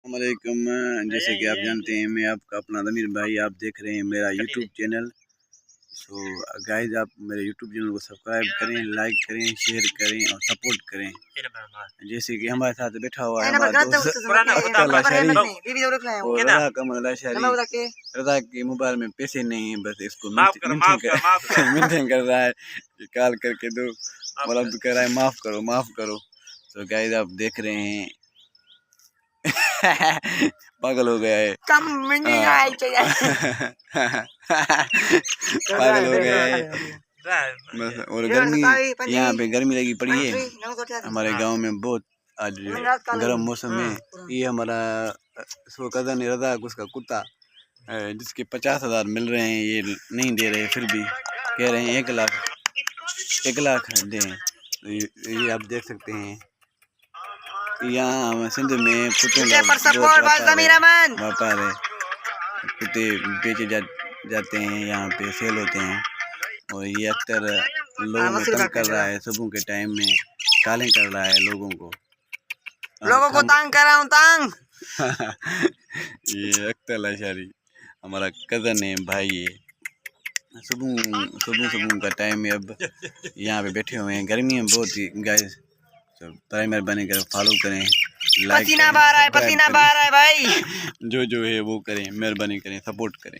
अस्सलामुअलैकुम। जैसे कि आप जानते हैं मैं आपका अपना ज़मीर भाई, आप देख रहे हैं मेरा यूट्यूब चैनल। सो गाइस, आप मेरे यूट्यूब चैनल को सब्सक्राइब करें, लाइक करें, शेयर करें और सपोर्ट करें। जैसे कि हमारे साथ बैठा हुआ है हमारा दोस्त अख्तर लाशारी और रज़ा कमल लाशारी। रज़ा के मोबाइल में पैसे नहीं हैं, बस इसको मेंटेन कर रहा है कि कॉल करके दो, मतलब कह रहा है माफ़ करो माफ़ करो। तो गाइस आप देख रहे हैं पागल हो गया है, पागल हो गया है बस। और गर्मी, यहाँ पे गर्मी लगी पड़ी है हमारे गांव में बहुत। आज गर्म मौसम है। ये हमारा सो कज़न है रज़ा, उसका कुत्ता जिसके 50,000 मिल रहे हैं, ये नहीं दे रहे, फिर भी कह रहे हैं 1 लाख दें। ये आप देख सकते हैं यहाँ सिंध में कुत्तों का व्यापार है। कुत्ते बेचे जाते हैं, यहाँ पे सेल होते हैं। और ये अक्सर लोगों को तंग कर रहा है, सुबह के टाइम में कॉलिंग कर रहा है लोगों को तंग कर रहा हूँ तंग। ये अख्तर लाशारी हमारा कज़न है, भाई है। सुबह का टाइम है, अब यहाँ पे बैठे हुए हैं। गर्मी में बहुत ही गाइस, तो भाई मेहरबानी कर फॉलो करें, लाइक पसीना बहा रहा है भाई। जो है वो करें, मेहरबानी करें, सपोर्ट करें।